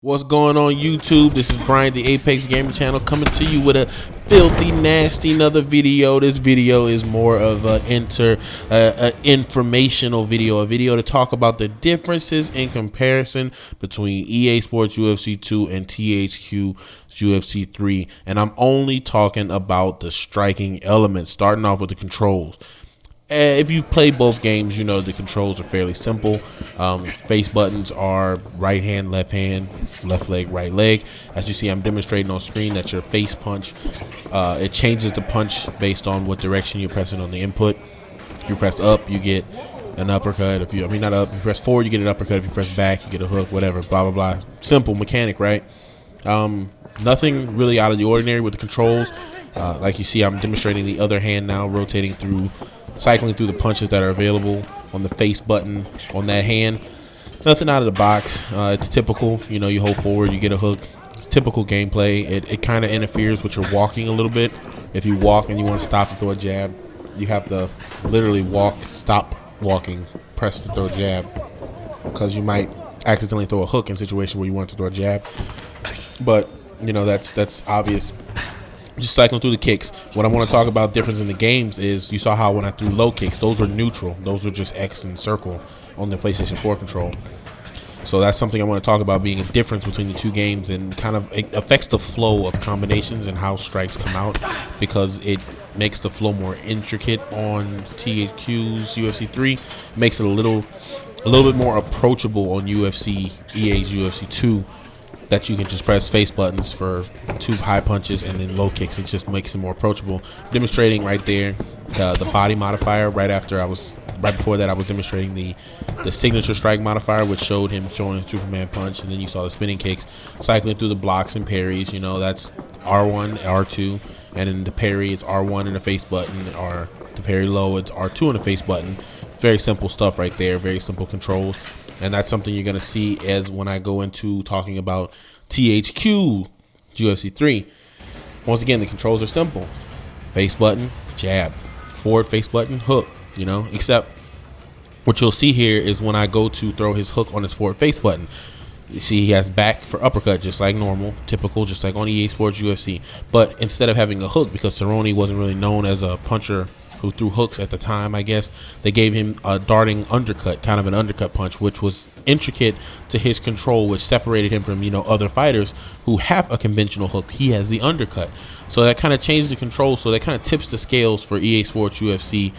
What's going on YouTube? This is Bryant, the Apex Gaming Channel, coming to you with a filthy, nasty another video. This video is more of an informational video, a video to talk about the differences in comparison between EA Sports UFC 2 and THQ UFC 3. And I'm only talking about the striking elements, starting off with the controls. If you've played both games, you know the controls are fairly simple. Face buttons are right hand, left leg, right leg. As you see, I'm demonstrating on screen that your face punch, it changes the punch based on what direction you're pressing on the input. If you press up, you get an uppercut. If you press forward, you get an uppercut. If you press back, you get a hook, whatever, blah, blah, blah. Simple mechanic, right? Nothing really out of the ordinary with the controls. Like you see, I'm demonstrating the other hand now, rotating through, cycling through the punches that are available on the face button on that hand. Nothing out of the box. It's typical. You know, you hold forward, you get a hook. It's typical gameplay. It kind of interferes with your walking a little bit. If you walk and you want to stop and throw a jab, you have to literally stop walking, press to throw a jab, because you might accidentally throw a hook in a situation where you want to throw a jab. But you know, that's obvious. Just cycling through the kicks. What I want to talk about difference in the games is you saw how when I threw low kicks, those were neutral. Those were just X and circle on the PlayStation 4 control. So that's something I want to talk about, being a difference between the two games, and kind of it affects the flow of combinations and how strikes come out, because it makes the flow more intricate on THQ's UFC 3. It makes it a little bit more approachable on EA's UFC 2. That you can just press face buttons for two high punches and then low kicks. It just makes it more approachable. Demonstrating right there the body modifier. Right before that, I was demonstrating the signature strike modifier, which showed him throwing a Superman punch, and then you saw the spinning kicks, cycling through the blocks and parries. You know, that's R1, R2, and then the parry is R1 and the face button, or the parry low, it's R2 and the face button. Very simple stuff right there. Very simple controls. And that's something you're going to see as when I go into talking about THQ UFC 3. Once again, the controls are simple. Face button, jab. Forward face button, hook. You know, except what you'll see here is when I go to throw his hook on his forward face button, you see he has back for uppercut, just like normal, typical, just like on EA Sports UFC. But instead of having a hook, because Cerrone wasn't really known as a puncher who threw hooks at the time, I guess, they gave him a darting undercut, kind of an undercut punch, which was intricate to his control, which separated him from, you know, other fighters who have a conventional hook. He has the undercut. So that kind of changes the control. So that kind of tips the scales for EA Sports UFC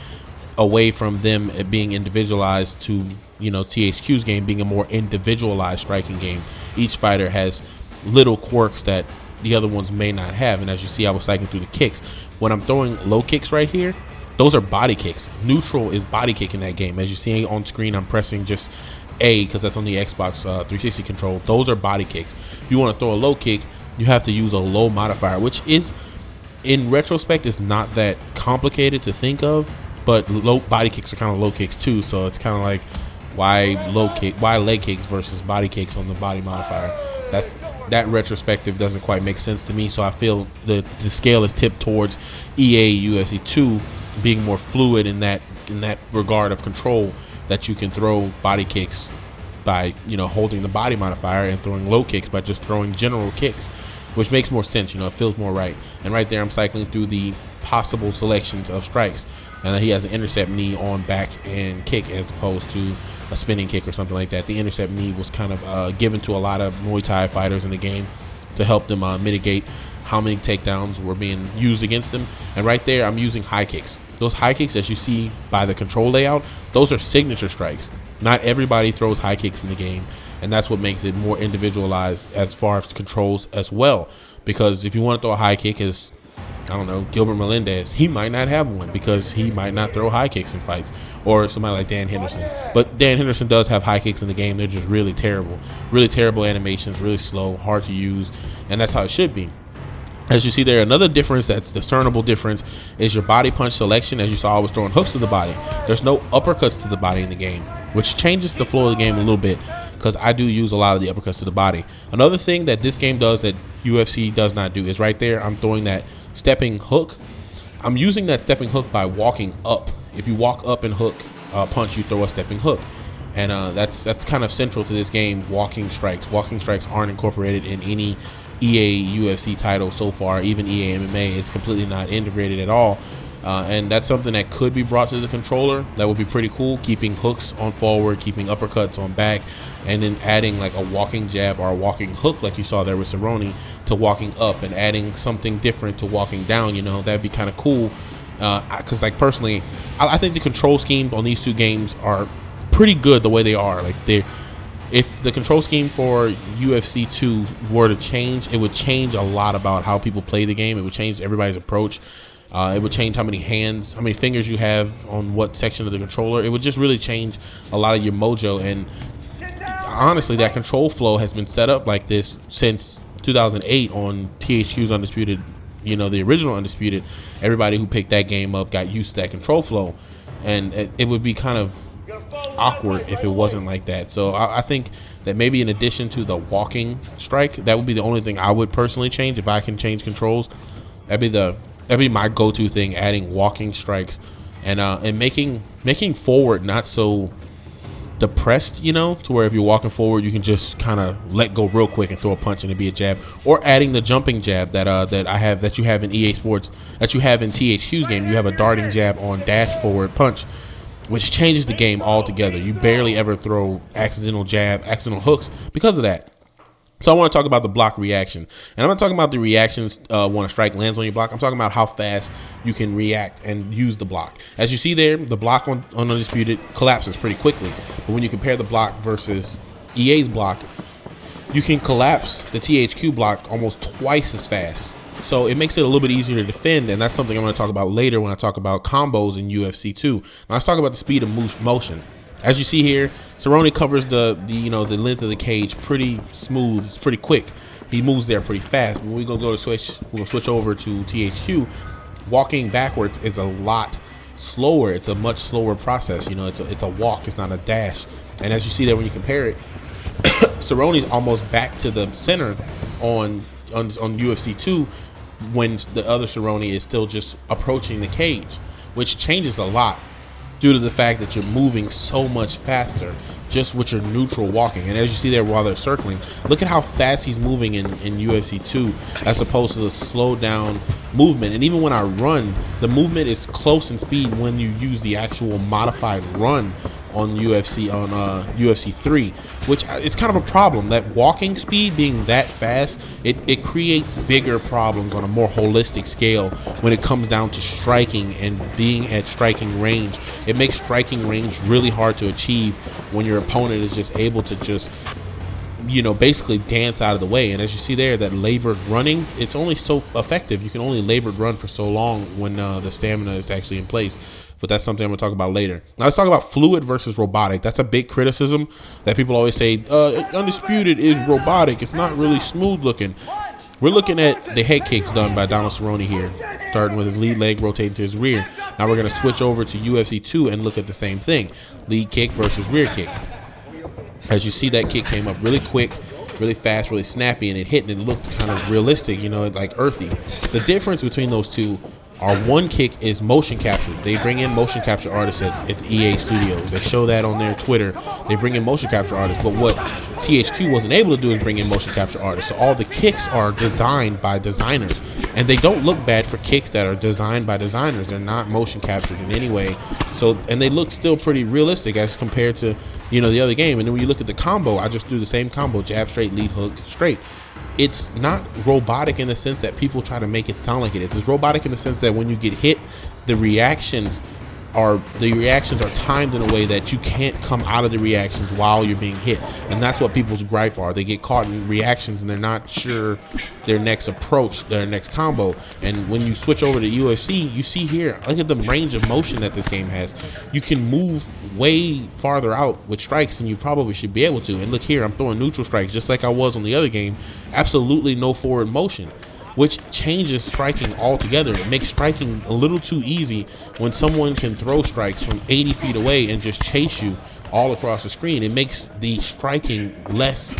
away from them being individualized to, you know, THQ's game being a more individualized striking game. Each fighter has little quirks that the other ones may not have. And as you see, I was cycling through the kicks. When I'm throwing low kicks right here, those are body kicks. Neutral is body kick in that game. As you see on screen, I'm pressing just A because that's on the Xbox 360 control. Those are body kicks. If you want to throw a low kick, you have to use a low modifier, which is, in retrospect, is not that complicated to think of. But low body kicks are kind of low kicks too. So it's kind of like, why leg kicks versus body kicks on the body modifier? That retrospective doesn't quite make sense to me. So I feel the scale is tipped towards EA UFC 2 being more fluid in that regard of control, that you can throw body kicks by, you know, holding the body modifier, and throwing low kicks by just throwing general kicks, which makes more sense. You know, it feels more right. And right there, I'm cycling through the possible selections of strikes, and he has an intercept knee on back and kick as opposed to a spinning kick or something like that. The intercept knee was kind of given to a lot of Muay Thai fighters in the game to help them mitigate how many takedowns were being used against them. And right there, I'm using high kicks. Those high kicks, as you see by the control layout, those are signature strikes. Not everybody throws high kicks in the game, and that's what makes it more individualized as far as controls as well. Because if you want to throw a high kick, as I don't know, Gilbert Melendez, he might not have one because he might not throw high kicks in fights, or somebody like Dan Henderson. But Dan Henderson does have high kicks in the game. They're just really terrible animations, really slow, hard to use, and that's how it should be. As you see there, another difference that's discernible difference is your body punch selection. As you saw, I was throwing hooks to the body. There's no uppercuts to the body in the game, which changes the flow of the game a little bit, because I do use a lot of the uppercuts to the body. Another thing that this game does that UFC does not do is right there, I'm throwing that stepping hook. I'm using that stepping hook by walking up. If you walk up and hook punch, you throw a stepping hook. And that's kind of central to this game. Walking strikes aren't incorporated in any EA UFC title so far. Even EA MMA, it's completely not integrated at all. And that's something that could be brought to the controller. That would be pretty cool. Keeping hooks on forward, keeping uppercuts on back, and then adding like a walking jab or a walking hook like you saw there with Cerrone to walking up, and adding something different to walking down. You know, that'd be kind of cool. Because like personally, I think the control schemes on these two games are pretty good the way they are. Like if the control scheme for UFC 2 were to change, it would change a lot about how people play the game. It would change everybody's approach. It would change how many fingers you have on what section of the controller. It would just really change a lot of your mojo. And honestly, that control flow has been set up like this since 2008 on THQ's Undisputed. You know, the original Undisputed. Everybody who picked that game up got used to that control flow, and it would be kind of awkward if it wasn't like that. So I think that maybe in addition to the walking strike, that would be the only thing I would personally change if I can change controls. That'd be my go-to thing, adding walking strikes and making forward not so depressed, you know, to where if you're walking forward you can just kind of let go real quick and throw a punch and it'd be a jab, or adding the jumping jab that you have in EA Sports, that you have in THQ's game. You have a darting jab on dash forward punch, which changes the game altogether. You barely ever throw accidental hooks because of that. So I want to talk about the block reaction. And I'm not talking about the reactions when a strike lands on your block. I'm talking about how fast you can react and use the block. As you see there, the block on Undisputed collapses pretty quickly. But when you compare the block versus EA's block, you can collapse the THQ block almost twice as fast. So it makes it a little bit easier to defend, and that's something I'm going to talk about later when I talk about combos in UFC 2. Now let's talk about the speed of motion. As you see here, Cerrone covers the length of the cage pretty smooth. It's pretty quick. He moves there pretty fast. When we're gonna switch over to THQ. Walking backwards is a lot slower. It's a much slower process. You know, it's a walk. It's not a dash. And as you see there, when you compare it, Cerrone's almost back to the center on UFC 2, when the other Cerrone is still just approaching the cage, which changes a lot due to the fact that you're moving so much faster just with your neutral walking. And as you see there while they're circling, look at how fast he's moving in UFC 2 as opposed to the slow down movement. And even when I run, the movement is close in speed when you use the actual modified run on UFC 3, which is kind of a problem. That walking speed being that fast, it creates bigger problems on a more holistic scale when it comes down to striking and being at striking range. It makes striking range really hard to achieve when your opponent is just able to just, you know, basically dance out of the way. And as you see there, that labored running, it's only so effective. You can only labored run for so long when the stamina is actually in place. But that's something I'm going to talk about later. Now let's talk about fluid versus robotic. That's a big criticism that people always say, Undisputed is robotic. It's not really smooth looking. We're looking at the head kicks done by Donald Cerrone here, starting with his lead leg rotating to his rear. Now we're going to switch over to UFC 2 and look at the same thing. Lead kick versus rear kick. As you see, that kick came up really quick, really fast, really snappy, and it hit and it looked kind of realistic, you know, like earthy. The difference between those two are, one kick is motion captured. They bring in motion capture artists at the EA studios. They show that on their Twitter. They bring in motion capture artists. But what THQ wasn't able to do is bring in motion capture artists. So all the kicks are designed by designers. And they don't look bad for kicks that are designed by designers. They're not motion captured in any way. So, and they look still pretty realistic as compared to, you know, the other game. And then when you look at the combo, I just do the same combo: jab straight, lead hook straight. It's not robotic in the sense that people try to make it sound like it is. It's robotic in the sense that when you get hit, the reactions are timed in a way that you can't come out of the reactions while you're being hit. And that's what people's gripe are. They get caught in reactions and they're not sure their next approach, their next combo. And when you switch over to UFC, you see here, look at the range of motion that this game has. You can move way farther out with strikes than you probably should be able to. And look here, I'm throwing neutral strikes just like I was on the other game. Absolutely no forward motion, which changes striking altogether. It makes striking a little too easy when someone can throw strikes from 80 feet away and just chase you all across the screen. It makes the striking less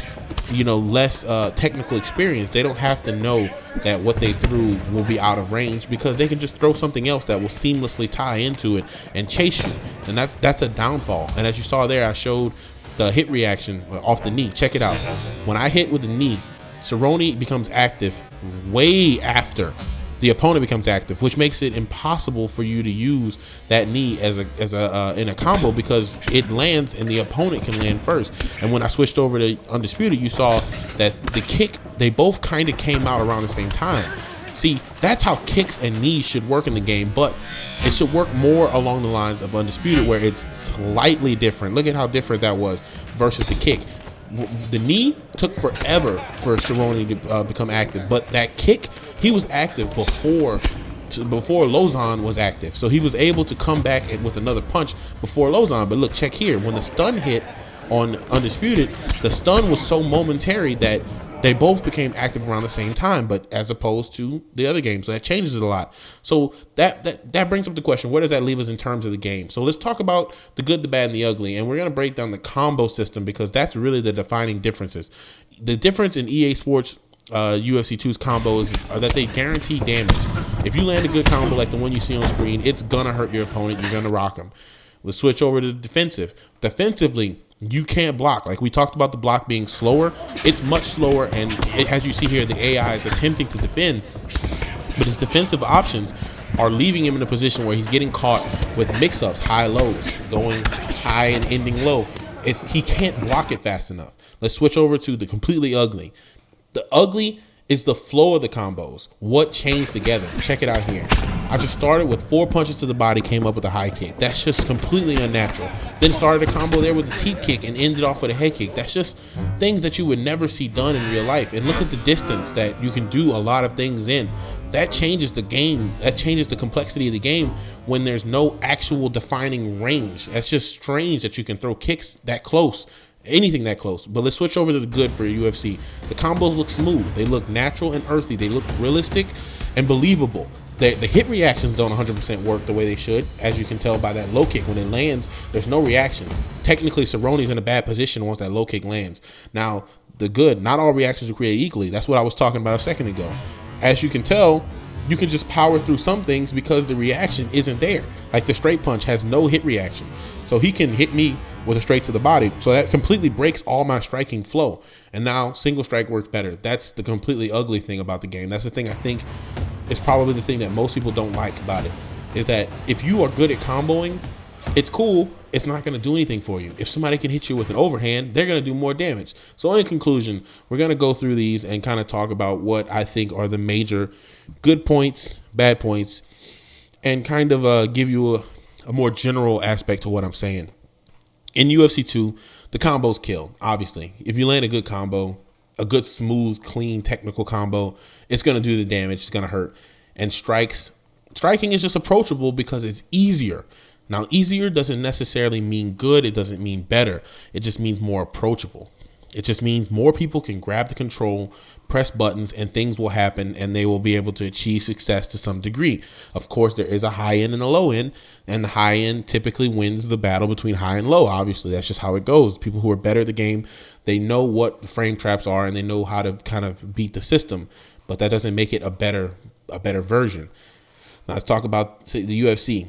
less technical experience, they don't have to know that what they threw will be out of range, because they can just throw something else that will seamlessly tie into it and chase you. And that's a downfall. And as you saw there, I showed the hit reaction off the knee. Check it out. When I hit with the knee, Cerrone becomes active way after the opponent becomes active, which makes it impossible for you to use that knee as a in a combo, because it lands and the opponent can land first. And when I switched over to Undisputed, you saw that the kick, they both kind of came out around the same time. See, that's how kicks and knees should work in the game, but it should work more along the lines of Undisputed, where it's slightly different. Look at how different that was versus the kick. The knee took forever for Cerrone to become active, but that kick, he was active before Lozon was active. So he was able to come back with another punch before Lozon. But look, check here. When the stun hit on Undisputed, the stun was so momentary that they both became active around the same time, but as opposed to the other game. So that changes it a lot. So that brings up the question, where does that leave us in terms of the game? So let's talk about the good, the bad, and the ugly. And we're going to break down the combo system, because that's really the defining differences. The difference in EA Sports UFC 2's combos are that they guarantee damage. If you land a good combo like the one you see on screen, it's going to hurt your opponent. You're going to rock them. Let's switch over to defensive. Defensively, you can't block. Like we talked about the block being slower. It's much slower, and as you see here, the AI is attempting to defend, but his defensive options are leaving him in a position where he's getting caught with mix-ups, high-lows, going high and ending low. He can't block it fast enough. Let's switch over to the completely ugly. The ugly is the flow of the combos. What changed together? Check it out here. I just started with 4 punches to the body, came up with a high kick. That's just completely unnatural. Then started a combo there with the teep kick and ended off with a head kick. That's just things that you would never see done in real life. And look at the distance that you can do a lot of things in. That changes the game. That changes the complexity of the game when there's no actual defining range. That's just strange that you can throw kicks that close. Anything that close. But let's switch over to the good for UFC. The combos look smooth. They look natural and earthy. They look realistic and believable. The hit reactions don't 100% work the way they should, as you can tell by that low kick. When it lands, there's no reaction. Technically, Cerrone's in a bad position once that low kick lands. Now, the good, not all reactions are created equally. That's what I was talking about a second ago. As you can tell, you can just power through some things because the reaction isn't there. Like the straight punch has no hit reaction. So he can hit me with a straight to the body. So that completely breaks all my striking flow. And now single strike works better. That's the completely ugly thing about the game. That's the thing I think is probably the thing that most people don't like about it, is that if you are good at comboing, it's cool. It's not going to do anything for you. If somebody can hit you with an overhand, they're going to do more damage. So in conclusion, we're going to go through these and kind of talk about what I think are the major good points, bad points, and kind of give you a more general aspect to what I'm saying. In UFC 2, the combos kill, obviously. If you land a good combo, a good, smooth, clean, technical combo, it's going to do the damage. It's going to hurt. And striking is just approachable because it's easier. Now, easier doesn't necessarily mean good. It doesn't mean better. It just means more approachable. It just means more people can grab the control, press buttons, and things will happen, and they will be able to achieve success to some degree. Of course, there is a high end and a low end, and the high end typically wins the battle between high and low. Obviously, that's just how it goes. People who are better at the game, they know what the frame traps are, and they know how to kind of beat the system, but that doesn't make it a better version. Now, let's talk about the UFC.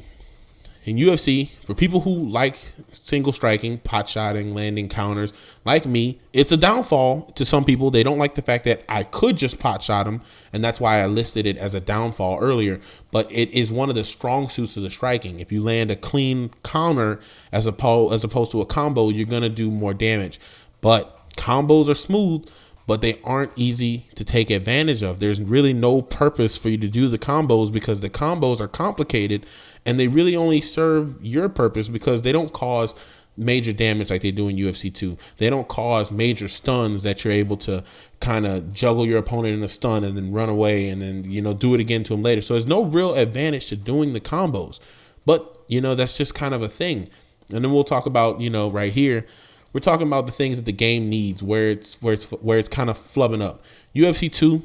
In UFC, for people who like single striking, pot shotting, landing counters, like me, it's a downfall to some people. They don't like the fact that I could just pot shot them, and that's why I listed it as a downfall earlier. But it is one of the strong suits of the striking. If you land a clean counter as opposed to a combo, you're going to do more damage. But combos are smooth, but they aren't easy to take advantage of. There's really no purpose for you to do the combos because the combos are complicated, and they really only serve your purpose because they don't cause major damage like they do in UFC 2. They don't cause major stuns that you're able to kind of juggle your opponent in a stun and then run away and then, do it again to him later. So there's no real advantage to doing the combos. But, that's just kind of a thing. And then we'll talk about, right here, we're talking about the things that the game needs, where it's kind of flubbing up. UFC 2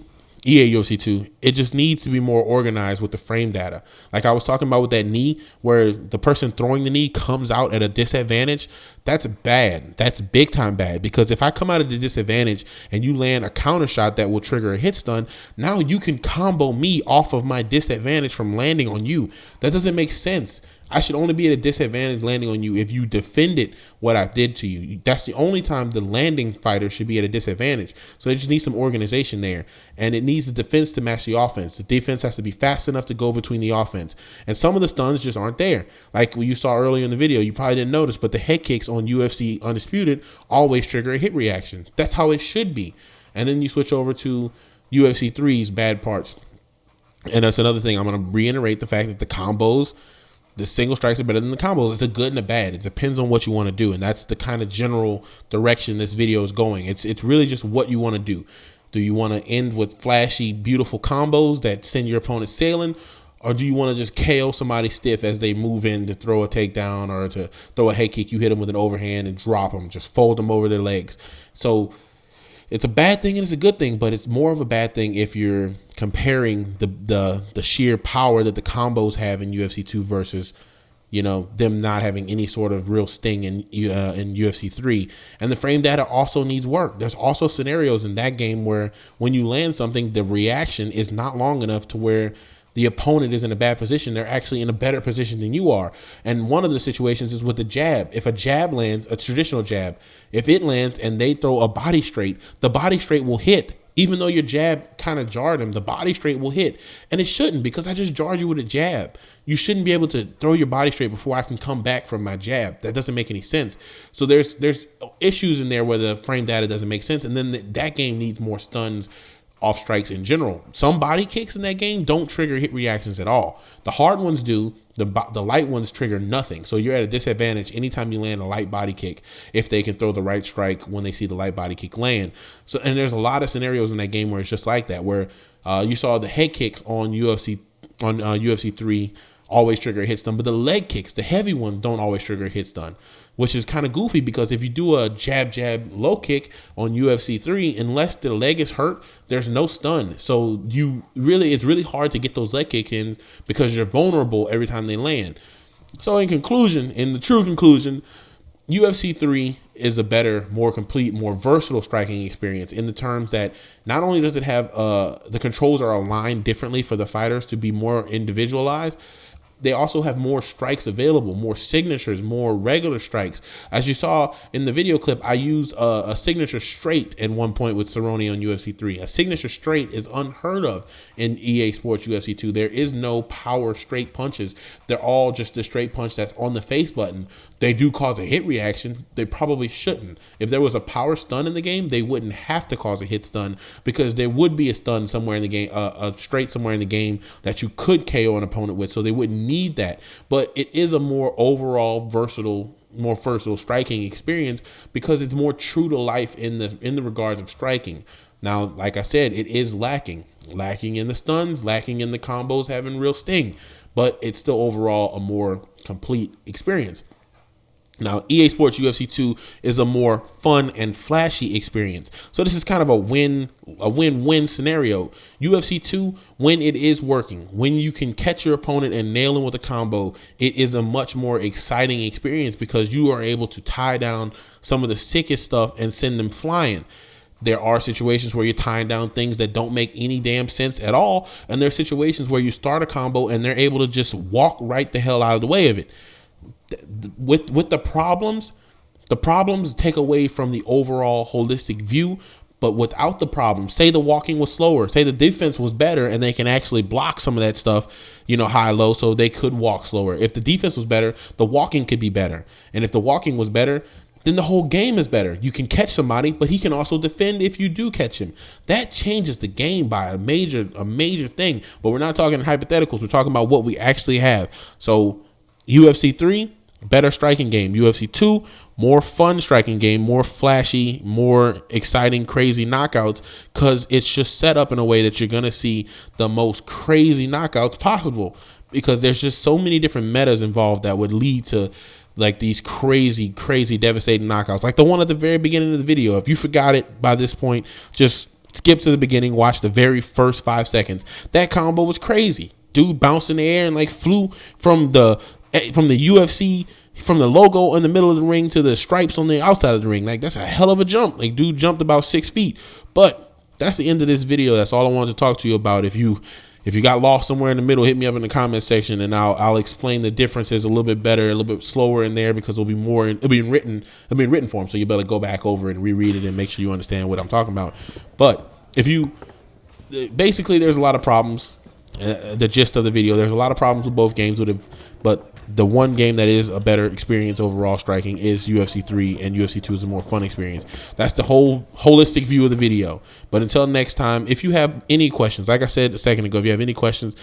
EA UFC 2, it just needs to be more organized with the frame data. Like I was talking about with that knee, where the person throwing the knee comes out at a disadvantage. That's bad. That's big time bad, because if I come out at a disadvantage and you land a counter shot that will trigger a hit stun, now you can combo me off of my disadvantage from landing on you. That doesn't make sense. I should only be at a disadvantage landing on you if you defended what I did to you. That's the only time the landing fighter should be at a disadvantage. So they just need some organization there. And it needs the defense to match the offense. The defense has to be fast enough to go between the offense. And some of the stuns just aren't there. Like you saw earlier in the video, you probably didn't notice, but the head kicks on UFC Undisputed always trigger a hit reaction. That's how it should be. And then you switch over to UFC 3's bad parts. And that's another thing. I'm going to reiterate the fact that the combos, the single strikes are better than the combos. It's a good and a bad. It depends on what you want to do. And that's the kind of general direction this video is going. It's really just what you want to do. Do you want to end with flashy, beautiful combos that send your opponent sailing? Or do you want to just KO somebody stiff as they move in to throw a takedown or to throw a head kick? You hit them with an overhand and drop them. Just fold them over their legs. So it's a bad thing and it's a good thing, but it's more of a bad thing if you're comparing the sheer power that the combos have in UFC 2 versus, you know, them not having any sort of real sting in UFC 3. And the frame data also needs work. There's also scenarios in that game where when you land something, the reaction is not long enough to where the opponent is in a bad position. They're actually in a better position than you are. And one of the situations is with the jab. If a jab lands, a traditional jab, if it lands and they throw a body straight, the body straight will hit. Even though your jab kind of jarred him, the body straight will hit. And it shouldn't, because I just jarred you with a jab. You shouldn't be able to throw your body straight before I can come back from my jab. That doesn't make any sense. So there's issues in there where the frame data doesn't make sense. And then that game needs more stuns off strikes in general. Some body kicks in that game don't trigger hit reactions at all. The hard ones do. The light ones trigger nothing. So you're at a disadvantage anytime you land a light body kick if they can throw the right strike when they see the light body kick land. So, and there's a lot of scenarios in that game where it's just like that, where you saw the head kicks on UFC 3 always trigger a hit stun, but the leg kicks, the heavy ones, don't always trigger a hit stun, which is kind of goofy, because if you do a jab low kick on UFC 3, unless the leg is hurt, there's no stun. So it's really hard to get those leg kicks in because you're vulnerable every time they land. So in the true conclusion, UFC 3 is a better, more complete, more versatile striking experience in the terms that not only does it have the controls are aligned differently for the fighters to be more individualized, they also have more strikes available, more signatures, more regular strikes. As you saw in the video clip, I used a signature straight at one point with Cerrone on UFC 3. A signature straight is unheard of in EA Sports UFC 2. There is no power straight punches. They're all just the straight punch that's on the face button. They do cause a hit reaction. They probably shouldn't. If there was a power stun in the game, they wouldn't have to cause a hit stun, because there would be a stun somewhere in the game, a straight somewhere in the game that you could KO an opponent with, so they wouldn't need that. But it is a more overall more versatile striking experience because it's more true to life in the regards of striking. Now, like I said, it is lacking in the stuns, lacking in the combos having real sting, but it's still overall a more complete experience. Now, EA Sports UFC 2 is a more fun and flashy experience. So this is kind of a win-win scenario. UFC 2, when it is working, when you can catch your opponent and nail him with a combo, it is a much more exciting experience because you are able to tie down some of the sickest stuff and send them flying. There are situations where you're tying down things that don't make any damn sense at all. And there are situations where you start a combo and they're able to just walk right the hell out of the way of it. With the problems take away from the overall holistic view. But without the problem, say the walking was slower, say the defense was better and they can actually block some of that stuff, high, low, so they could walk slower. If the defense was better, the walking could be better. And if the walking was better, then the whole game is better. You can catch somebody, but he can also defend if you do catch him. That changes the game by a major thing. But we're not talking hypotheticals. We're talking about what we actually have. So UFC 3, better striking game. UFC 2, more fun striking game, more flashy, more exciting, crazy knockouts, because it's just set up in a way that you're going to see the most crazy knockouts possible, because there's just so many different metas involved that would lead to like these crazy devastating knockouts, like the one at the very beginning of the video. If you forgot it by this point, just Skip to the beginning, watch the very first 5 seconds. That combo was crazy. Dude bounced in the air and like flew from the UFC, from the logo in the middle of the ring to the stripes on the outside of the ring. Like, that's a hell of a jump. Like, dude jumped about 6 feet. But that's the end of this video. That's all I wanted to talk to you about. If you got lost somewhere in the middle, hit me up in the comment section, and I'll explain the differences a little bit better, a little bit slower in there, because it'll be in written form. So you better go back over and reread it and make sure you understand what I'm talking about. But basically, there's a lot of problems. The gist of the video, there's a lot of problems with both games, but the one game that is a better experience overall striking is UFC 3, and UFC 2 is a more fun experience. That's the whole holistic view of the video. But until next time, if you have any questions, like I said a second ago, if you have any questions,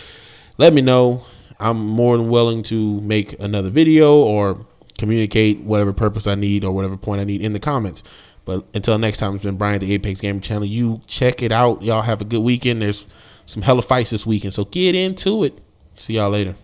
let me know. I'm more than willing to make another video or communicate whatever purpose I need or whatever point I need in the comments. But until next time, it's been Bryant, the Apex Gaming Channel. You check it out. Y'all have a good weekend. There's some hella fights this weekend, so get into it. See y'all later.